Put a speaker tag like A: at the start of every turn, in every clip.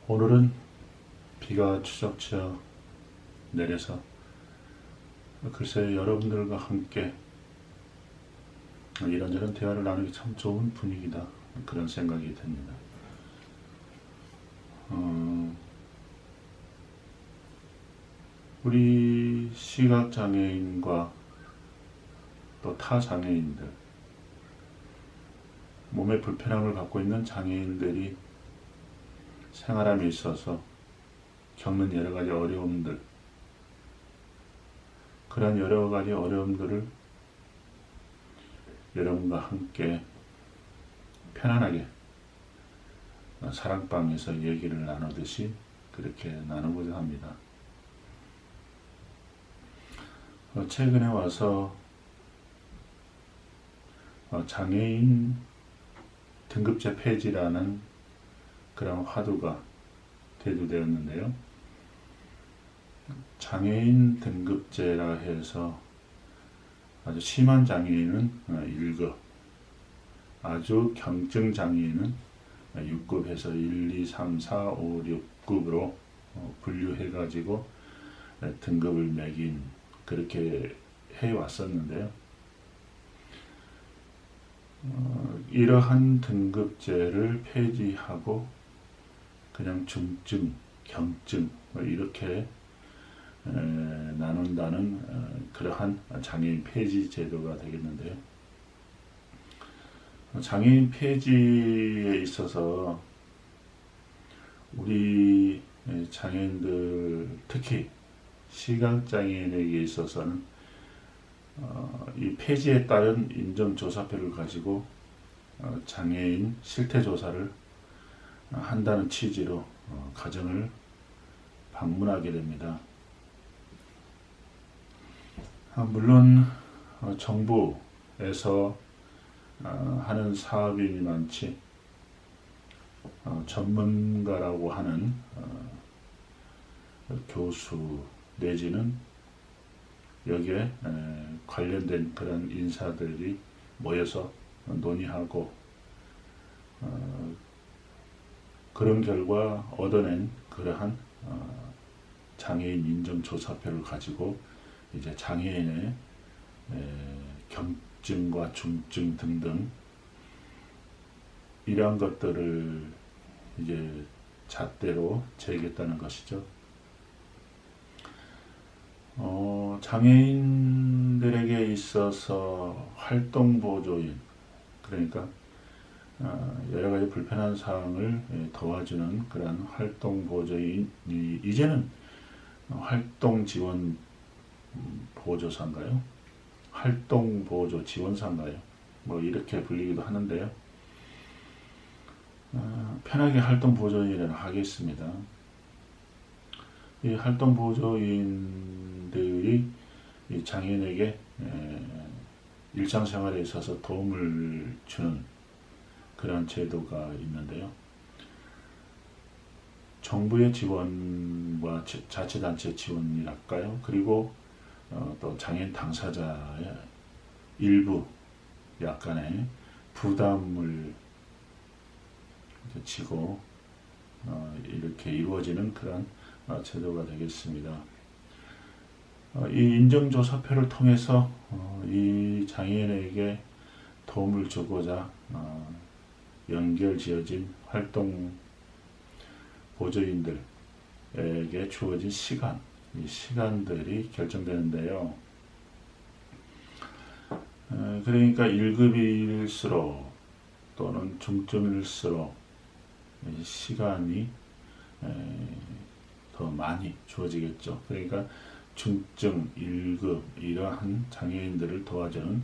A: 오늘은 비가 추적추적 내려서 글쎄 여러분들과 함께 이런저런 대화를 나누기 참 좋은 분위기다, 그런 생각이 듭니다. 우리 시각장애인과 또 타 장애인들, 몸에 불편함을 갖고 있는 장애인들이 생활함에 있어서 겪는 여러 가지 어려움들, 그런 여러 가지 어려움들을 여러분과 함께 편안하게 사랑방에서 얘기를 나누듯이 그렇게 나누고자 합니다. 최근에 와서 장애인 등급제 폐지라는 그런 화두가 대두되었는데요. 장애인 등급제라 해서 아주 심한 장애인은 1급, 아주 경증 장애인은 6급에서 1, 2, 3, 4, 5, 6급으로 분류해가지고 등급을 매긴, 그렇게 해왔었는데요. 이러한 등급제를 폐지하고 그냥 중증, 경증 이렇게 나눈다는 그러한 장애인 폐지 제도가 되겠는데요. 장애인 폐지에 있어서 우리 장애인들, 특히 시각장애인에게 있어서는 이 폐지에 따른 인정조사표를 가지고 장애인 실태조사를 한다는 취지로 가정을 방문하게 됩니다. 물론 정부에서 하는 사업이니만치 전문가라고 하는 교수 내지는 여기에 관련된 그런 인사들이 모여서 논의하고 그런 결과 얻어낸 그러한 장애인 인정조사표를 가지고 이제 장애인의 경증과 중증 등등 이러한 것들을 이제 잣대로 재겠다는 것이죠. 장애인들에게 있어서 활동보조인, 그러니까 여러 가지 불편한 사항을 도와주는 그런 활동보조인이 이제는 활동지원 보조사인가요? 활동보조 지원사인가요? 뭐 이렇게 불리기도 하는데요. 편하게 활동보조인이라고 하겠습니다. 이 활동보조인들이 이 장애인에게 일상생활에 있어서 도움을 주는 그런 제도가 있는데요. 정부의 지원과 자치단체 지원이랄까요? 그리고 또 장애인 당사자의 일부 약간의 부담을 지고 이렇게 이루어지는 그런 제도가 되겠습니다. 이 인정조사표를 통해서 이 장애인에게 도움을 주고자 연결지어진 활동 보조인들에게 주어진 시간, 이 시간들이 결정되는데요. 그러니까 1급일수록 또는 중증일수록 시간이 더 많이 주어지겠죠. 그러니까 중증, 1급 이러한 장애인들을 도와주는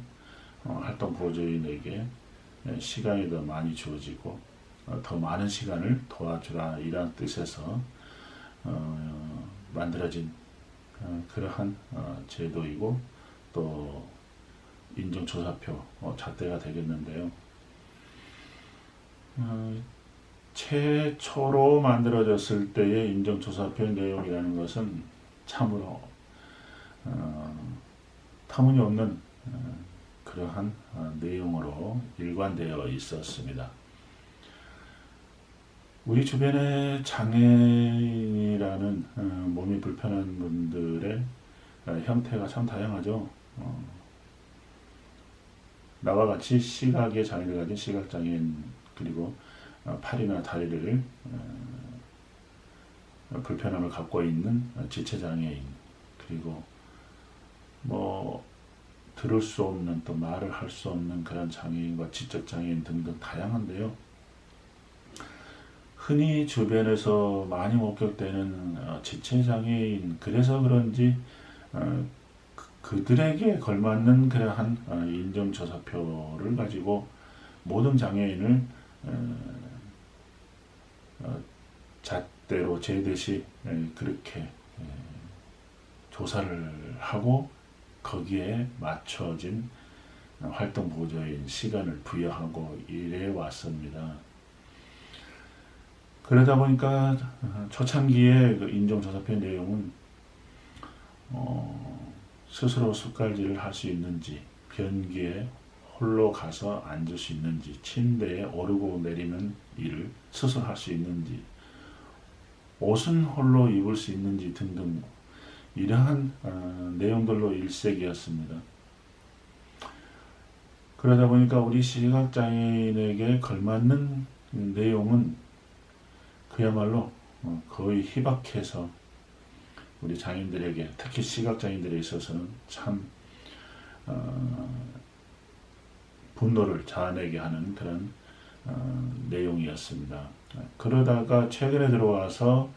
A: 활동보조인에게 시간이 더 많이 주어지고 더 많은 시간을 도와주라, 이런 뜻에서 만들어진 그러한 제도이고 또 인정조사표 잣대가 되겠는데요. 최초로 만들어졌을 때의 인정조사표 내용이라는 것은 참으로 터무니없는 그러한 내용으로 일관되어 있었습니다. 우리 주변에 장애인이라는 몸이 불편한 분들의 형태가 참 다양하죠. 나와 같이 시각의 장애를 가진 시각장애인, 그리고 팔이나 다리를 불편함을 갖고 있는 지체장애인, 그리고 뭐 들을 수 없는, 또 말을 할 수 없는 그런 장애인과 지적장애인 등등 다양한데요. 흔히 주변에서 많이 목격되는 지체장애인, 그래서 그런지 그들에게 걸맞는 그러한 인정조사표를 가지고 모든 장애인을 잣대로 재듯이 그렇게 조사를 하고 거기에 맞춰진 활동 보조인 시간을 부여하고 이래 왔습니다. 그러다 보니까 초창기에 그 인정조사표 내용은 스스로 숟갈질을 할 수 있는지, 변기에 홀로 가서 앉을 수 있는지, 침대에 오르고 내리는 일을 스스로 할 수 있는지, 옷은 홀로 입을 수 있는지 등등 이러한 내용들로 일색이었습니다. 그러다 보니까 우리 시각장애인에게 걸맞는 내용은 그야말로 거의 희박해서 우리 장애인들에게, 특히 시각장애인들에 있어서는 참 분노를 자아내게 하는 그런 내용이었습니다. 그러다가 최근에 들어와서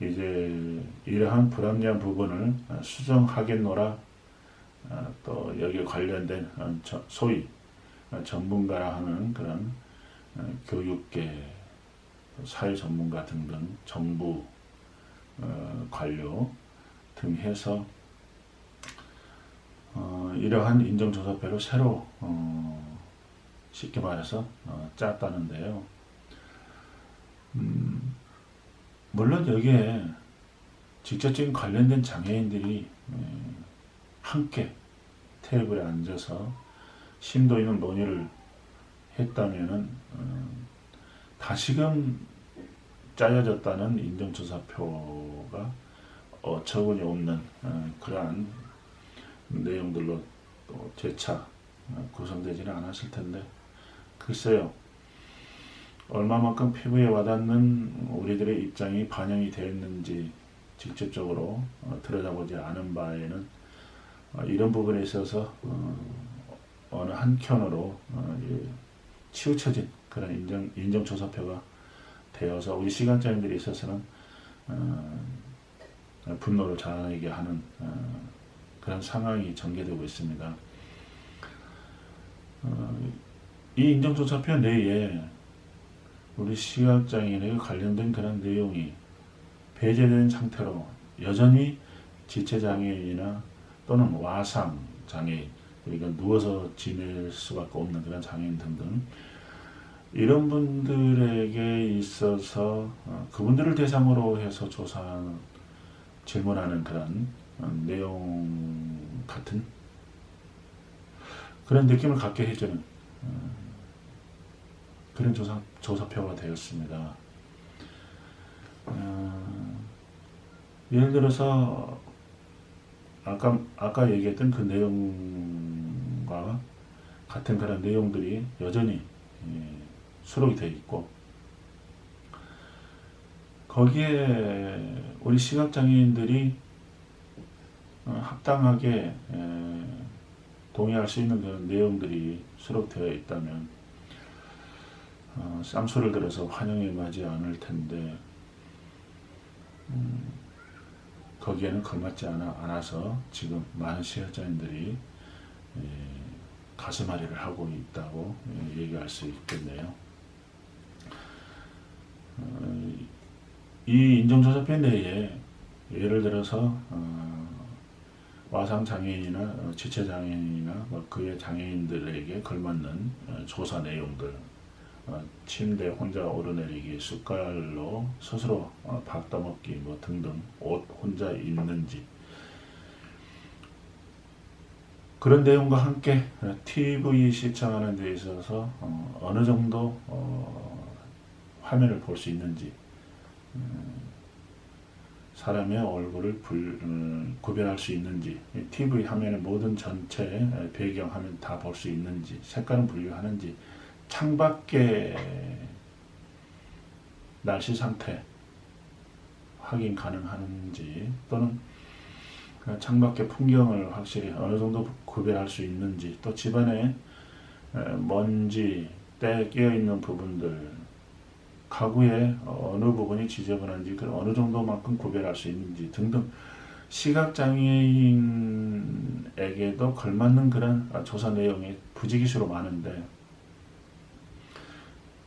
A: 이제 이러한 불합리한 부분을 수정하겠노라, 또 여기에 관련된 소위 전문가라 하는 그런 교육계, 사회 전문가 등등 정부 관료 등 해서 이러한 인정조사표를 새로 쉽게 말해서 짰다는데요. 물론 여기에 직접적인 관련된 장애인들이 함께 테이블에 앉아서 심도 있는 논의를 했다면은 다시금 짜여졌다는 인정조사표가 어처구니 없는 그러한 내용들로 또 재차 구성되지는 않았을 텐데, 글쎄요, 얼마만큼 피부에 와닿는 우리들의 입장이 반영이 되었는지 직접적으로 들여다보지 않은 바에는 이런 부분에 있어서 어느 한켠으로 치우쳐진 그런 인정조사표가 되어서 우리 시각장애인들에 있어서는 분노를 자아내게 하는 그런 상황이 전개되고 있습니다. 이 인정조사표 내에 우리 시각장애인에게 관련된 그런 내용이 배제된 상태로 여전히 지체장애인이나 또는 와상장애인, 그러니까 누워서 지낼 수밖에 없는 그런 장애인 등등 이런 분들에게 있어서 그분들을 대상으로 해서 질문하는 그런 내용 같은 그런 느낌을 갖게 해주는 그런 조사표가 되었습니다. 예를 들어서 아까 얘기했던 그 내용과 같은 그런 내용들이 여전히 수록이 되어 있고, 거기에 우리 시각장애인들이 합당하게 동의할 수 있는 그런 내용들이 수록되어 있다면 쌈소를 들어서 환영에 맞지 않을 텐데, 거기에는 걸맞지 않아서 지금 많은 시각장애인들이 가슴앓이를 하고 있다고 얘기할 수 있겠네요. 이 인정조사표 내에 예를 들어서 와상장애인이나 지체장애인이나 그의 장애인들에게 걸맞는 조사 내용들, 침대 혼자 오르내리기, 숟갈로 스스로 밥 떠먹기 뭐 등등, 옷 혼자 입는지, 그런 내용과 함께 TV 시청하는 데 있어서 어느 정도 화면을 볼 수 있는지, 사람의 얼굴을 구별할 수 있는지, TV 화면의 모든 전체 배경 화면 다 볼 수 있는지, 색깔은 분류하는지, 창밖의 날씨 상태 확인 가능한지, 또는 창밖의 풍경을 확실히 어느 정도 구별할 수 있는지, 또 집안에 먼지, 때 끼어있는 부분들, 가구의 어느 부분이 지저분한지 어느 정도만큼 구별할 수 있는지 등등 시각장애인에게도 걸맞는 그런 조사 내용이 부지기수로 많은데,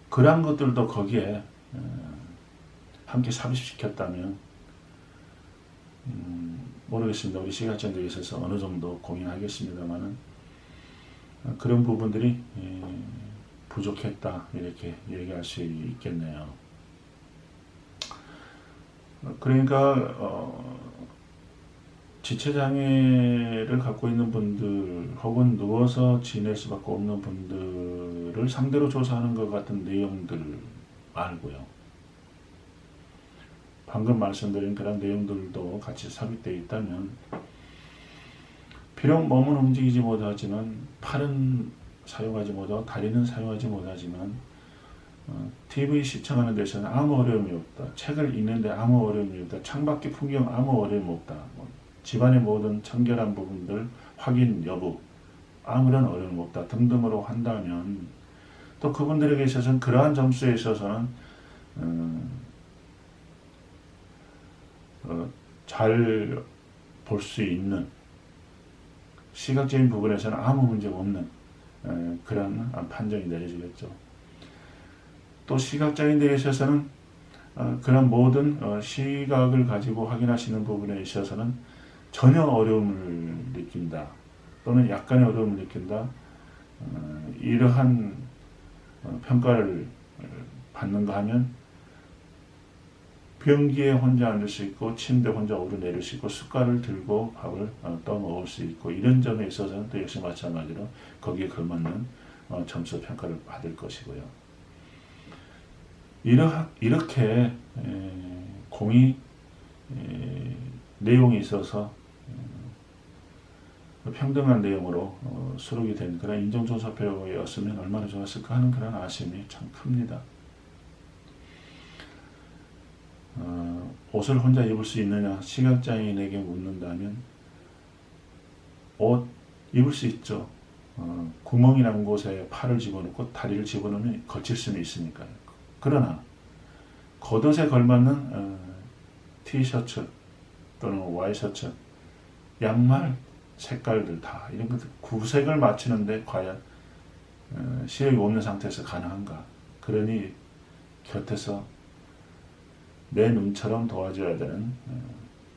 A: 그러한 것들도 거기에 함께 삽입시켰다면 모르겠습니다. 우리 시각장애인들에 있어서 어느 정도 고민하겠습니다만은 그런 부분들이 부족했다 이렇게 얘기할 수 있겠네요. 그러니까 지체장애를 갖고 있는 분들 혹은 누워서 지낼 수밖에 없는 분들을 상대로 조사하는 것 같은 내용들 말고요. 방금 말씀드린 그런 내용들도 같이 삽입되어 있다면, 비록 몸은 움직이지 못하지만, 팔은 사용하지 못하고 다리는 사용하지 못하지만 TV 시청하는 데서는 아무 어려움이 없다. 책을 읽는데 아무 어려움이 없다. 창밖의 풍경 아무 어려움이 없다. 집안의 모든 청결한 부분들 확인 여부 아무런 어려움 없다 등등으로 한다면, 또 그분들에게 있어서는 그러한 점수에 있어서는 잘 볼 수 있는, 시각적인 부분에서는 아무 문제가 없는 그런 판정이 내려지겠죠. 또 시각장애인들에 있어서는 그런 모든 시각을 가지고 확인하시는 부분에 있어서는 전혀 어려움을 느낀다, 또는 약간의 어려움을 느낀다, 이러한 평가를 받는가 하면, 변기에 혼자 앉을 수 있고 침대 혼자 오르내릴 수 있고 숟갈을 들고 밥을 떠먹을 수 있고, 이런 점에 있어서는 또 역시 마찬가지로 거기에 걸맞는 점수 평가를 받을 것이고요. 이렇게 공의 내용이 있어서 평등한 내용으로 수록이 된 그런 인정조사표였으면 얼마나 좋았을까 하는 그런 아쉬움이 참 큽니다. 옷을 혼자 입을 수 있느냐 시각장애인에게 묻는다면 옷 입을 수 있죠. 구멍이 난 곳에 팔을 집어넣고 다리를 집어넣으면 거칠 수는 있으니까요. 그러나 겉옷에 걸맞는 티셔츠 또는 와이셔츠, 양말 색깔들 다 이런 것들 구색을 맞추는데 과연 시력이 없는 상태에서 가능한가? 그러니 곁에서 내 눈처럼 도와줘야 되는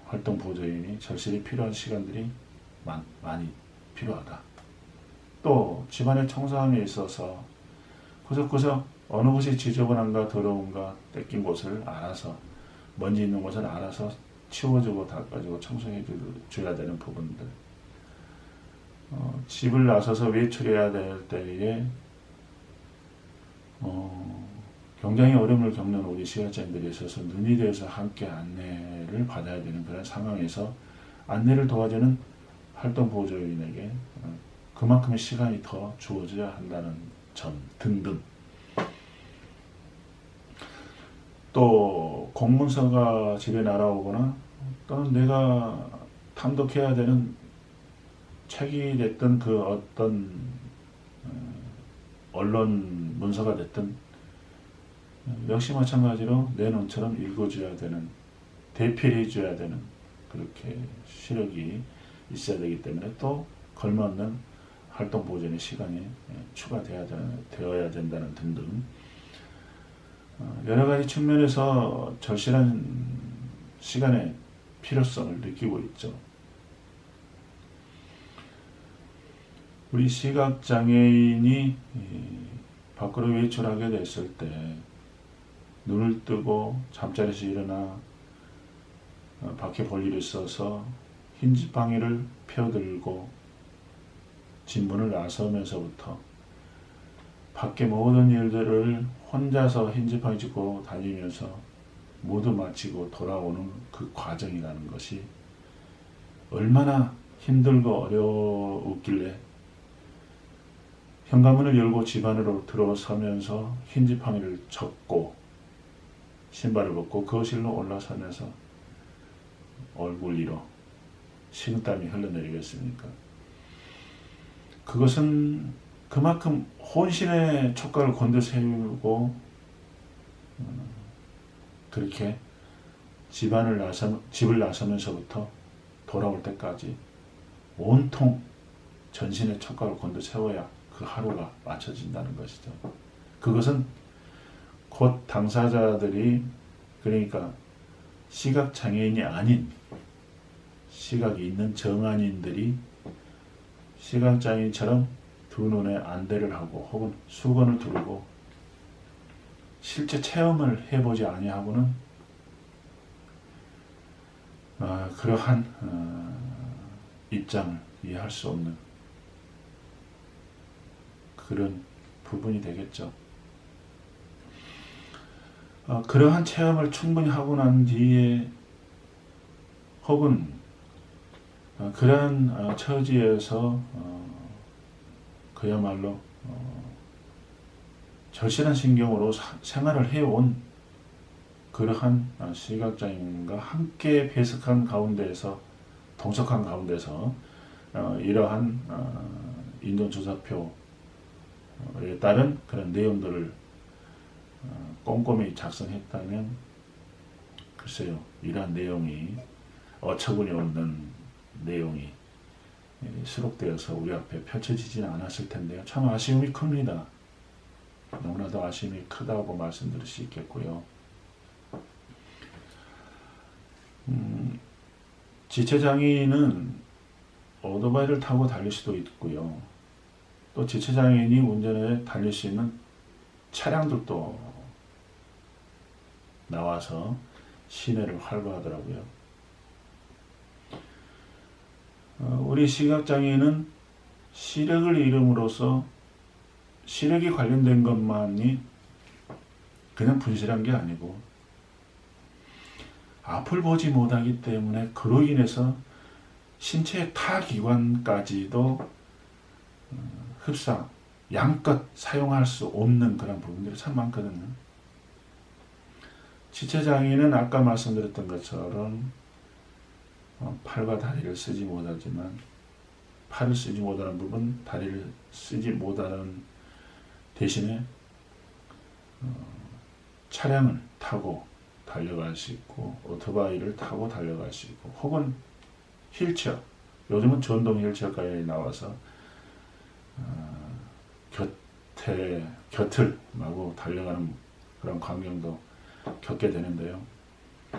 A: 활동 보조인이 절실히 필요한 시간들이 많이 필요하다. 또 집안의 청소함에 있어서 구석구석 어느 곳이 지저분한가 더러운가 뺏긴 곳을 알아서, 먼지 있는 곳을 알아서 치워주고 닦아주고 청소해 줘야 되는 부분들, 집을 나서서 외출해야 될 때에 굉장히 어려움을 겪는 우리 시각장애인들에 있어서 눈이 되어서 함께 안내를 받아야 되는 그런 상황에서 안내를 도와주는 활동 보조인에게 그만큼의 시간이 더 주어져야 한다는 점 등등. 또 공문서가 집에 날아오거나 또는 내가 탐독해야 되는 책이 됐든 그 어떤 언론 문서가 됐든 역시 마찬가지로 내 눈처럼 읽어줘야 되는, 대필해줘야 되는 그렇게 시력이 있어야 되기 때문에 또 걸맞는 활동 보존의 시간이 추가되어야 된다는 등등 여러 가지 측면에서 절실한 시간의 필요성을 느끼고 있죠. 우리 시각장애인이 밖으로 외출하게 됐을 때 눈을 뜨고 잠자리에서 일어나 밖에 볼 일이 있어서 흰지팡이를 펴들고 진문을 나서면서부터 밖에 모든 일들을 혼자서 흰지팡이 짚고 다니면서 모두 마치고 돌아오는 그 과정이라는 것이 얼마나 힘들고 어려웠길래 현관문을 열고 집 안으로 들어서면서 흰지팡이를 쳤고 신발을 벗고 거실로 올라서면서 얼굴 위로 식은땀이 흘러내리겠습니까? 그것은 그만큼 혼신의 촉각을 건드세우고 그렇게 집을 나서면서부터 돌아올 때까지 온통 전신의 촉각을 건드세워야 그 하루가 맞춰진다는 것이죠. 그것은 곧 당사자들이, 그러니까 시각장애인이 아닌 시각이 있는 정안인들이 시각장애인처럼 두 눈에 안대를 하고 혹은 수건을 두르고 실제 체험을 해보지 아니하고는 그러한 입장을 이해할 수 없는 그런 부분이 되겠죠. 그러한 체험을 충분히 하고 난 뒤에 혹은 그러한 처지에서 그야말로 절실한 신경으로 생활을 해온 그러한 시각장애인과 함께 배석한 가운데에서, 동석한 가운데서 이러한 인정조사표에 따른 그런 내용들을 꼼꼼히 작성했다면 글쎄요, 이러한 내용이 어처구니 없는 내용이 수록되어서 우리 앞에 펼쳐지지는 않았을 텐데요. 참 아쉬움이 큽니다. 너무나도 아쉬움이 크다고 말씀드릴 수 있겠고요. 지체장애인은 오토바이를 타고 달릴 수도 있고요. 또 지체장애인이 운전해 달릴 수 있는 차량들도 나와서 시내를 활보하더라고요. 우리 시각장애인은 시력을 잃음으로써 시력이 관련된 것만이 그냥 분실한 게 아니고 앞을 보지 못하기 때문에 그로 인해서 신체의 타 기관까지도 흡사, 양껏 사용할 수 없는 그런 부분들이 참 많거든요. 지체장애인은 아까 말씀드렸던 것처럼 팔과 다리를 쓰지 못하지만 팔을 쓰지 못하는 부분, 다리를 쓰지 못하는 대신에 차량을 타고 달려갈 수 있고 오토바이를 타고 달려갈 수 있고 혹은 휠체어, 요즘은 전동 휠체어까지 나와서 곁을 마구 달려가는 그런 광경도 겪게 되는데요.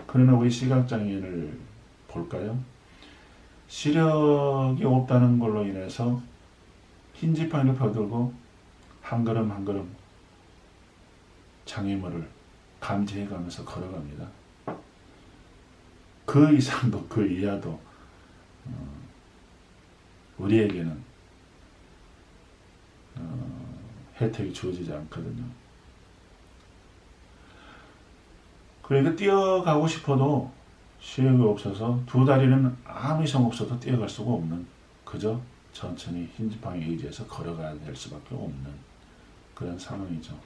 A: 그러나 우리 시각장애인을 볼까요? 시력이 없다는 걸로 인해서 흰지팡이를 펴들고 한 걸음 한 걸음 장애물을 감지해가면서 걸어갑니다. 그 이상도 그 이하도 우리에게는 혜택이 주어지지 않거든요. 그러니까 뛰어가고 싶어도 시력이 없어서 두 다리는 아무 이상 없어도 뛰어갈 수가 없는, 그저 천천히 흰지팡이에 의지해서 걸어가야 될 수밖에 없는 그런 상황이죠.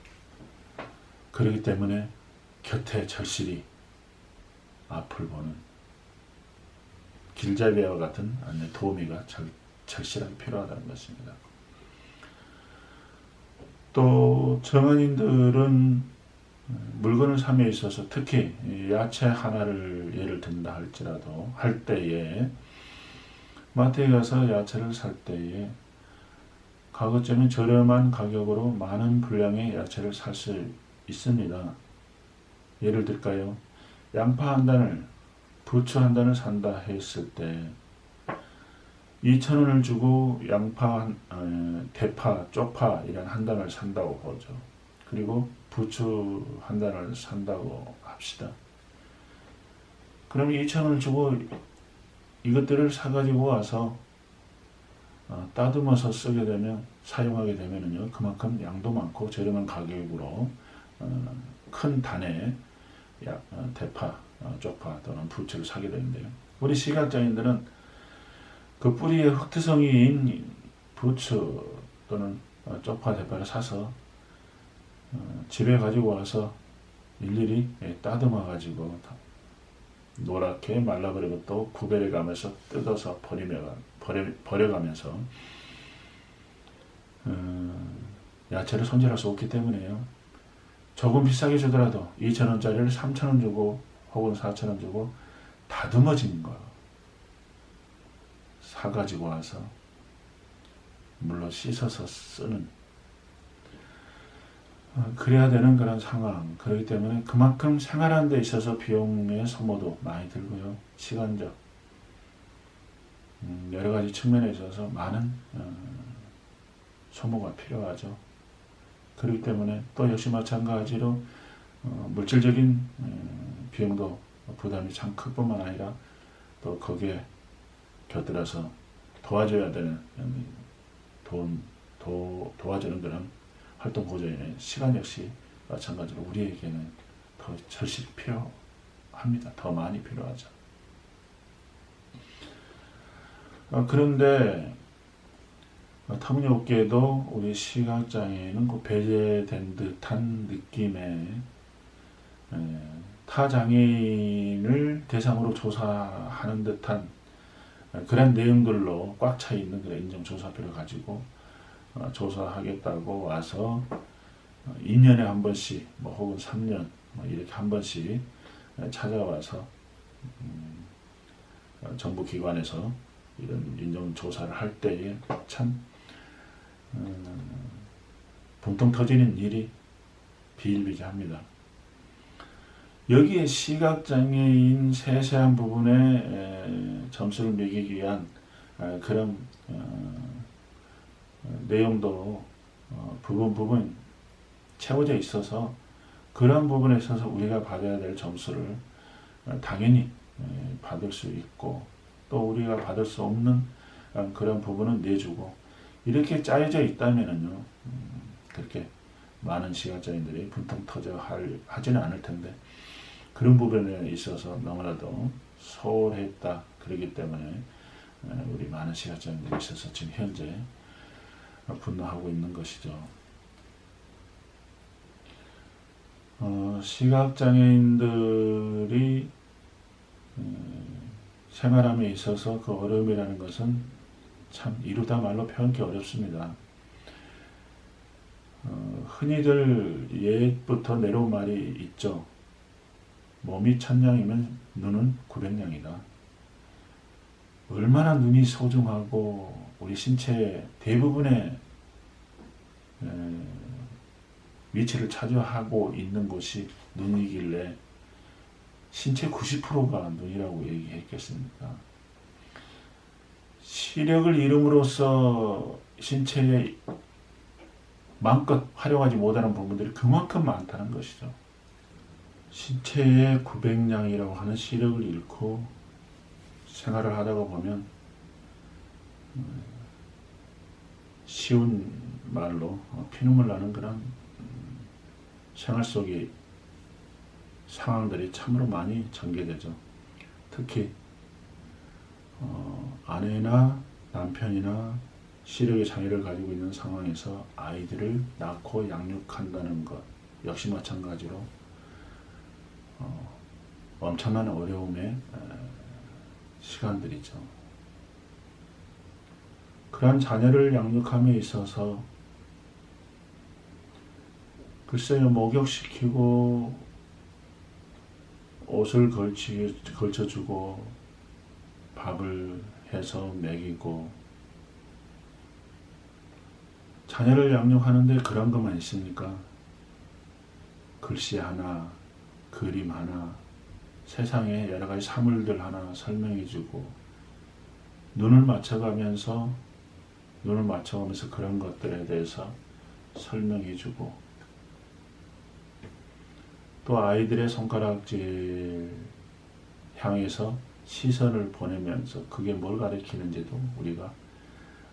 A: 그렇기 때문에 곁에 절실히 앞을 보는 길잡이와 같은 안내 도우미가 절실하게 필요하다는 것입니다. 또 정원인들은 물건을 삼에 있어서 특히 야채 하나를 예를 든다 할지라도 할 때에 마트에 가서 야채를 살 때에 가급적이면 저렴한 가격으로 많은 분량의 야채를 살 수 있습니다. 예를 들까요? 양파 한 단을, 부추 한 단을 산다 했을 때 2,000원을 주고 양파, 대파, 쪽파 이런 한 단을 산다고 보죠. 그리고 부추 한 단을 산다고 합시다. 그럼 2,000원을 주고 이것들을 사가지고 와서 따듬어서 쓰게 되면 사용하게 되면은요 그만큼 양도 많고 저렴한 가격으로 큰 단의 대파, 쪽파 또는 부추를 사게 되는데요. 우리 시각장애인들은 그 뿌리에 흑투성이인 부추 또는 쪽파, 대파를 사서 집에 가지고 와서 일일이 따듬어 가지고 노랗게 말라버리고 또 구별해 가면서 뜯어서 버려가면서 야채를 손질할 수 없기 때문에요. 조금 비싸게 주더라도 2,000원짜리를 3,000원 주고 혹은 4,000원 주고 다듬어진 거 사가지고 와서 물로 씻어서 쓰는 그래야 되는 그런 상황. 그렇기 때문에 그만큼 생활하는 데 있어서 비용의 소모도 많이 들고요. 시간적 여러 가지 측면에 있어서 많은 소모가 필요하죠. 그렇기 때문에 또 역시 마찬가지로 물질적인 비용도 부담이 참 클 뿐만 아니라 또 거기에 곁들여서 도와줘야 되는 도와주는 그런 활동 보조인의 시간 역시 마찬가지로 우리에게는 더 절실히 필요합니다. 더 많이 필요하죠. 그런데 터무니없게도 우리 시각장애인은 그 배제된 듯한 느낌의 타 장애인을 대상으로 조사하는 듯한 그런 내용들로 꽉 차 있는 그런 인정조사표를 가지고 조사하겠다고 와서 2년에 한 번씩 혹은 3년 이렇게 한 번씩 찾아와서 정부 기관에서 이런 인정조사를 할 때에 참 분통 터지는 일이 비일비재합니다. 여기에 시각장애인 세세한 부분에 점수를 매기기 위한 그런 내용도 부분 채워져 있어서 그런 부분에 있어서 우리가 받아야 될 점수를 당연히 받을 수 있고 또 우리가 받을 수 없는 그런 부분은 내주고 이렇게 짜여져 있다면은요 그렇게 많은 시각장애인들이 분통 터져 하지는 않을 텐데 그런 부분에 있어서 너무나도 소홀했다. 그렇기 때문에 우리 많은 시각장애인들이 있어서 지금 현재 분노하고 있는 것이죠. 시각장애인들이 생활함에 있어서 그 어려움이라는 것은 참 이루다 말로 표현하기 어렵습니다. 흔히들 옛부터 내려온 말이 있죠. 몸이 1000냥이면 눈은 900냥이다. 얼마나 눈이 소중하고 우리 신체의 대부분의 위치를 차지하고 있는 곳이 눈이길래 신체 90%가 눈이라고 얘기했겠습니까? 시력을 잃음으로써 신체에 마음껏 활용하지 못하는 부분들이 그만큼 많다는 것이죠. 신체의 900냥이라고 하는 시력을 잃고 생활을 하다가 보면 쉬운 말로 피눈물 나는 그런 생활 속의 상황들이 참으로 많이 전개되죠. 특히 아내나 남편이나 시력의 장애를 가지고 있는 상황에서 아이들을 낳고 양육한다는 것 역시 마찬가지로 엄청난 어려움의 시간들이죠. 그러한 자녀를 양육함에 있어서 글쎄요, 목욕시키고 옷을 걸쳐주고 밥을 해서 먹이고 자녀를 양육하는데 그런 것만 있습니까? 글씨 하나, 그림 하나, 세상에 여러 가지 사물들 하나 설명해주고 눈을 맞춰가면서 그런 것들에 대해서 설명해주고 또 아이들의 손가락질 향해서 시선을 보내면서 그게 뭘 가리키는지도 우리가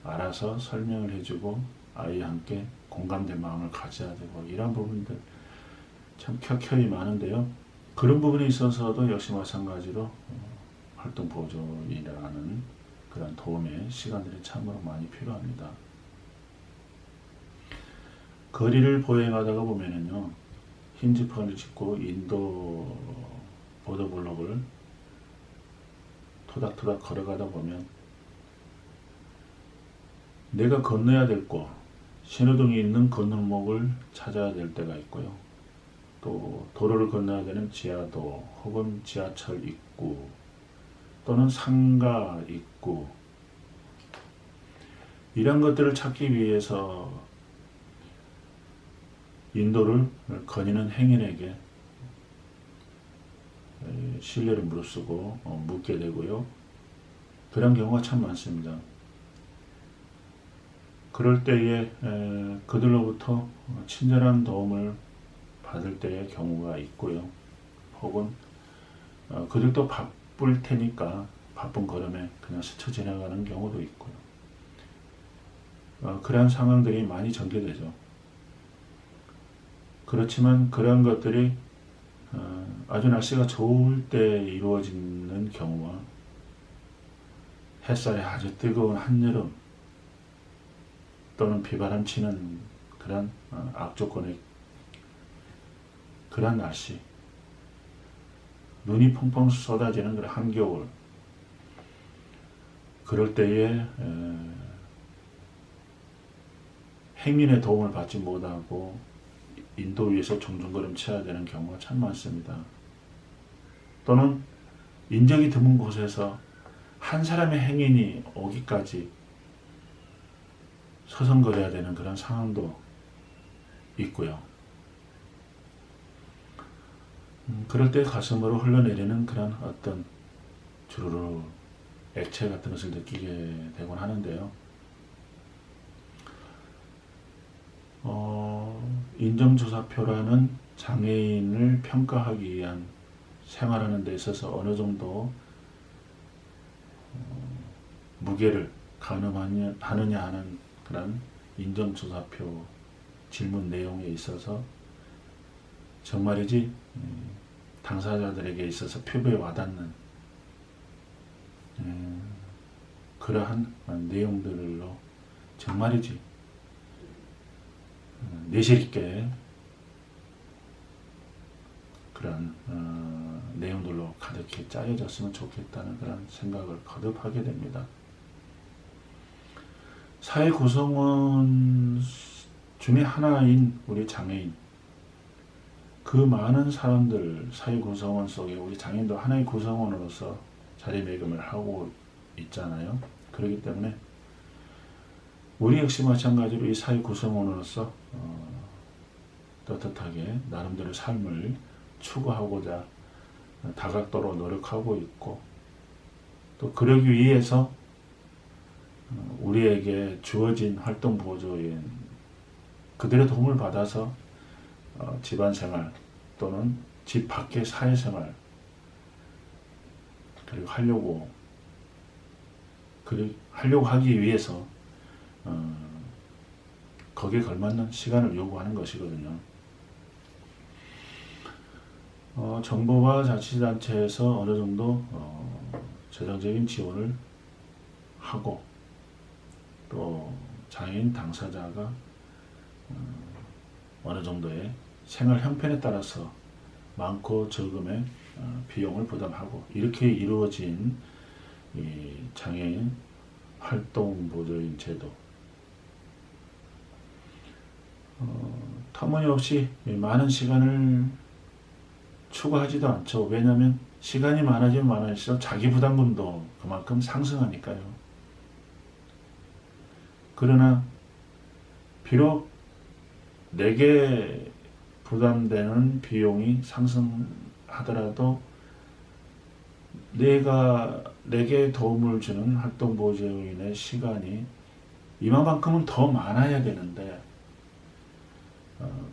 A: 알아서 설명을 해주고 아이와 함께 공감된 마음을 가져야 되고, 이런 부분들 참 켜켜이 많은데요. 그런 부분에 있어서도 역시 마찬가지로 활동 보조인이라는 그런 도움의 시간들이 참으로 많이 필요합니다. 거리를 보행하다가 보면은요, 흰 지퍼를 짚고 인도 보도블록을 토닥토닥 걸어가다 보면 내가 건너야 될 곳, 신호등이 있는 건너목을 찾아야 될 때가 있고요. 또 도로를 건너야 되는 지하도 혹은 지하철 입구 또는 상가 입구, 이런 것들을 찾기 위해서 인도를 거니는 행인에게 신뢰를 무릅쓰고 묻게 되고요. 그런 경우가 참 많습니다. 그럴 때에 그들로부터 친절한 도움을 받을 때의 경우가 있고요. 혹은 그들도 바쁠 테니까 바쁜 걸음에 그냥 스쳐 지나가는 경우도 있고요. 그러한 상황들이 많이 전개되죠. 그렇지만 그런 것들이 아주 날씨가 좋을 때 이루어지는 경우와 햇살이 아주 뜨거운 한여름 또는 비바람 치는 그런 악조건의 그런 날씨, 눈이 펑펑 쏟아지는 그런 한겨울, 그럴 때에 행인의 도움을 받지 못하고 인도 위에서 종종걸음 쳐야 되는 경우가 참 많습니다. 또는 인적이 드문 곳에서 한 사람의 행인이 오기까지 서성거려야 되는 그런 상황도 있고요. 그럴 때 가슴으로 흘러내리는 그런 어떤 주르르 액체 같은 것을 느끼게 되곤 하는데요. 인정조사표라는 장애인을 평가하기 위한 생활하는 데 있어서 어느 정도 무게를 가늠하느냐 하는 그런 인정조사표 질문 내용에 있어서 정말이지 당사자들에게 있어서 표부에 와닿는 그러한 내용들로 정말이지 내실 있게 그런 내용들로 가득히 짜여졌으면 좋겠다는 그런 생각을 거듭하게 됩니다. 사회 구성원 중에 하나인 우리 장애인, 그 많은 사람들 사회 구성원 속에 우리 장애인도 하나의 구성원으로서 자리매김을 하고 있잖아요. 그렇기 때문에 우리 역시 마찬가지로 이 사회 구성원으로서 떳떳하게 나름대로 삶을 추구하고자 다각도로 노력하고 있고, 또 그러기 위해서 우리에게 주어진 활동 보조인 그들의 도움을 받아서 집안생활 또는 집 밖의 사회생활 그리고 하려고 하기 위해서 거기에 걸맞는 시간을 요구하는 것이거든요. 정부와 자치단체에서 어느 정도 재정적인 지원을 하고, 또 장애인 당사자가 어느 정도의 생활 형편에 따라서 많고 적음의 비용을 부담하고, 이렇게 이루어진 이 장애인 활동 보조인 제도, 터무니없이 많은 시간을 추구하지도 않죠. 왜냐하면 시간이 많아지면 많아질수록 자기 부담금도 그만큼 상승하니까요. 그러나 비록 내게 부담되는 비용이 상승하더라도 내게 도움을 주는 활동 보조인의 시간이 이만큼은 더 많아야 되는데,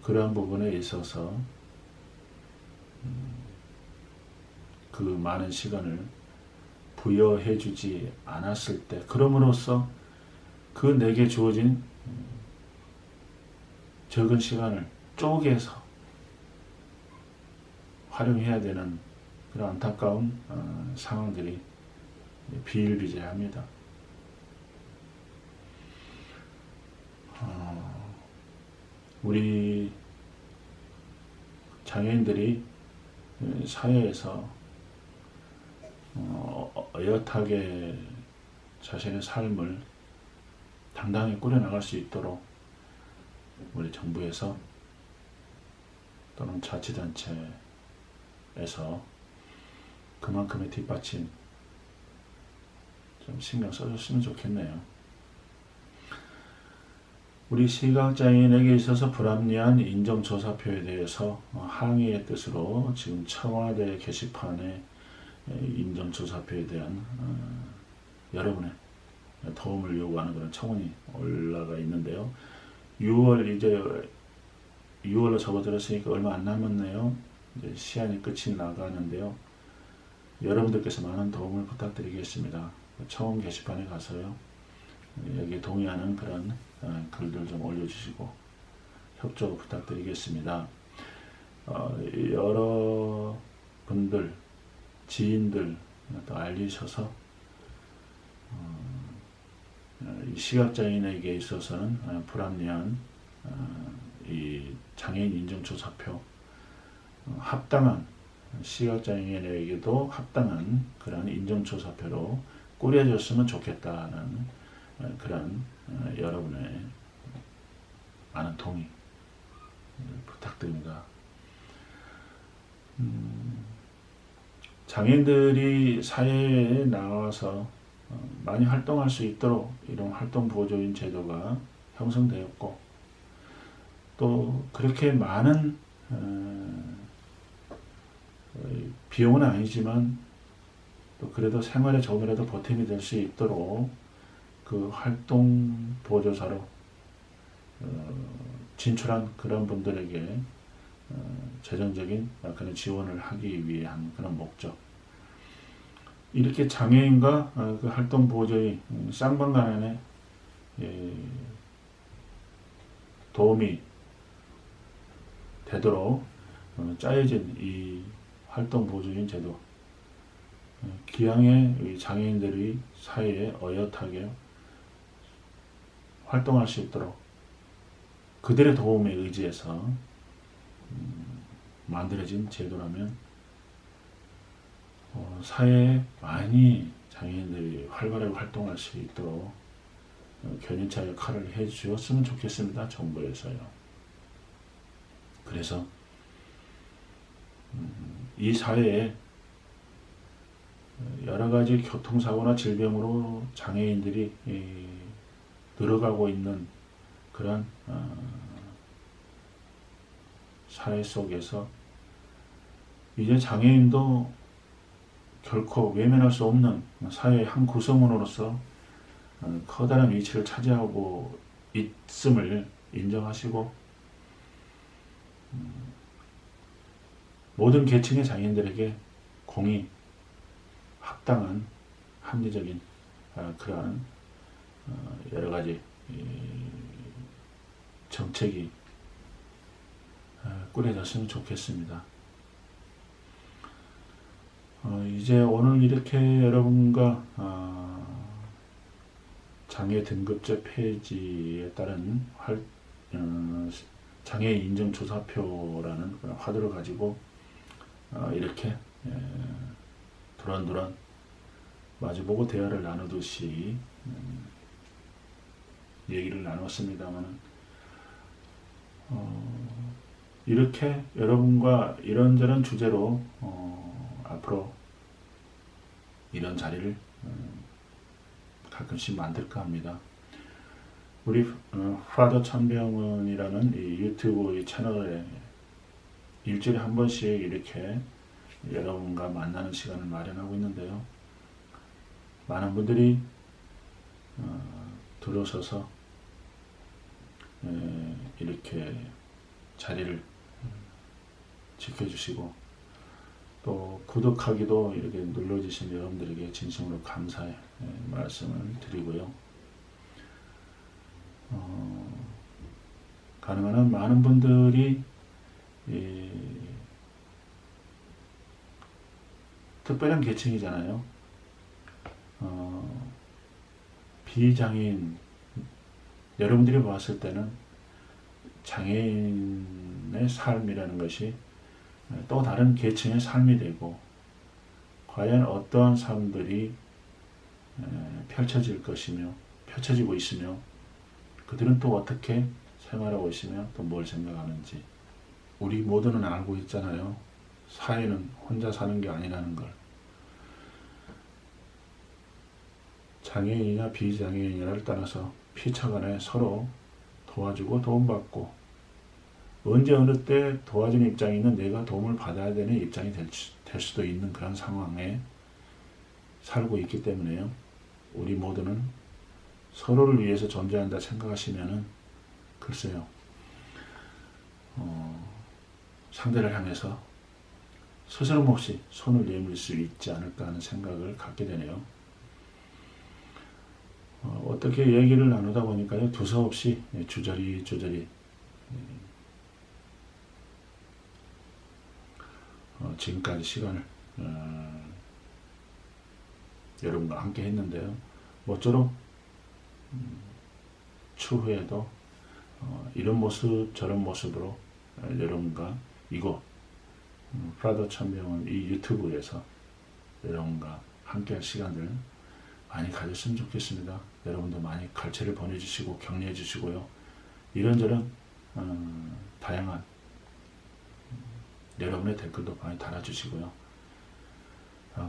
A: 그러한 부분에 있어서 그 많은 시간을 부여해 주지 않았을 때, 그럼으로써 그 내게 주어진 적은 시간을 쪼개서 활용해야 되는 그런 안타까운 상황들이 비일비재합니다. 우리 장애인들이 사회에서 어엿하게 자신의 삶을 당당히 꾸려나갈 수 있도록 우리 정부에서 또는 자치단체에서 그만큼의 뒷받침 좀 신경 써줬으면 좋겠네요. 우리 시각장애인에게 있어서 불합리한 인정조사표에 대해서 항의의 뜻으로 지금 청와대 게시판에 인정조사표에 대한 여러분의 도움을 요구하는 그런 청원이 올라가 있는데요. 6월로 접어들었으니까 얼마 안 남았네요. 이제 시한이 끝이 나가는데요. 여러분들께서 많은 도움을 부탁드리겠습니다. 청원 게시판에 가서요. 여기에 동의하는 그런 글들 좀 올려주시고 협조 부탁드리겠습니다. 여러 분들, 지인들 또 알리셔서 이 시각장애인에게 있어서는 불합리한 이 장애인 인정조사표 합당한 시각장애인에게도 합당한 그런 인정조사표로 꾸려졌으면 좋겠다는 그런 여러분의 많은 동의 부탁드립니다. 장애인들이 사회에 나와서 많이 활동할 수 있도록 이런 활동보조인 제도가 형성되었고 또 그렇게 많은 비용은 아니지만 또 그래도 생활에 조금이라도 보탬이 될 수 있도록 그 활동 보조사로 진출한 그런 분들에게 재정적인 그런 지원을 하기 위한 그런 목적. 이렇게 장애인과 그 활동 보조의 쌍방간에 도움이 되도록 짜여진 이 활동 보조인 제도, 기왕에 장애인들이 사회에 어엿하게 활동할 수 있도록 그들의 도움에 의지해서 만들어진 제도라면 사회에 많이 장애인들이 활발하게 활동할 수 있도록 견인차 역할을 해주었으면 좋겠습니다. 정부에서요. 그래서 이 사회에 여러 가지 교통사고나 질병으로 장애인들이 늘어가고 있는 그런 사회 속에서 이제 장애인도 결코 외면할 수 없는 사회의 한 구성원으로서 커다란 위치를 차지하고 있음을 인정하시고 모든 계층의 장애인들에게 공의, 합당한 합리적인 그러한 여러 가지 정책이 꾸려졌으면 좋겠습니다. 이제 오늘 이렇게 여러분과 장애 등급제 폐지에 따른 장애 인정 조사표라는 그런 화두를 가지고 이렇게 두런두런 마주보고 대화를 나누듯이 얘기를 나눴습니다만 이렇게 여러분과 이런저런 주제로 앞으로 이런 자리를 가끔씩 만들까 합니다. 우리 파더 천병은이라는 이 유튜브 채널에 일주일에 한 번씩 이렇게 여러분과 만나는 시간을 마련하고 있는데요. 많은 분들이 들어서서 이렇게 자리를 지켜주시고 또 구독하기도 이렇게 눌러주신 여러분들에게 진심으로 감사의 말씀을 드리고요. 가능한 한 많은 분들이 특별한 계층이잖아요. 비장애인, 여러분들이 봤을 때는 장애인의 삶이라는 것이 또 다른 계층의 삶이 되고, 과연 어떠한 삶들이 펼쳐질 것이며 펼쳐지고 있으며, 그들은 또 어떻게 생활하고 있으며 또 뭘 생각하는지 우리 모두는 알고 있잖아요. 사회는 혼자 사는 게 아니라는 걸. 장애인이나 비장애인이냐를 떠나서 피차간에 서로 도와주고 도움받고, 언제 어느 때 도와주는 입장이 있는 내가 도움을 받아야 되는 입장이 될 수도 있는 그런 상황에 살고 있기 때문에요. 우리 모두는 서로를 위해서 존재한다 생각하시면은 글쎄요, 상대를 향해서 스스럼 없이 손을 내밀 수 있지 않을까 하는 생각을 갖게 되네요. 어떻게 얘기를 나누다 보니까요, 두서없이 주저리 지금까지 시간을 여러분과 함께 했는데요. 모쪼록 추후에도 이런 모습 저런 모습으로 여러분과 이곳 프라더 천병원 이 유튜브에서 여러분과 함께할 시간들 많이 가졌으면 좋겠습니다. 여러분도 많이 갈채를 보내주시고 격려해 주시고요. 이런저런 다양한 여러분의 댓글도 많이 달아주시고요.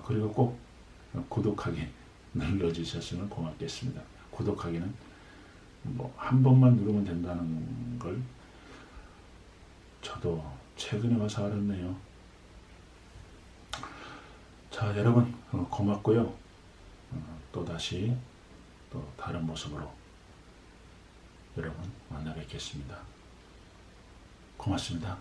A: 그리고 꼭 구독하기 눌러주셨으면 고맙겠습니다. 구독하기는 뭐 한 번만 누르면 된다는 걸 저도 최근에 와서 알았네요. 자, 여러분 고맙고요. 또다시 또 다른 모습으로 여러분 만나 뵙겠습니다. 고맙습니다.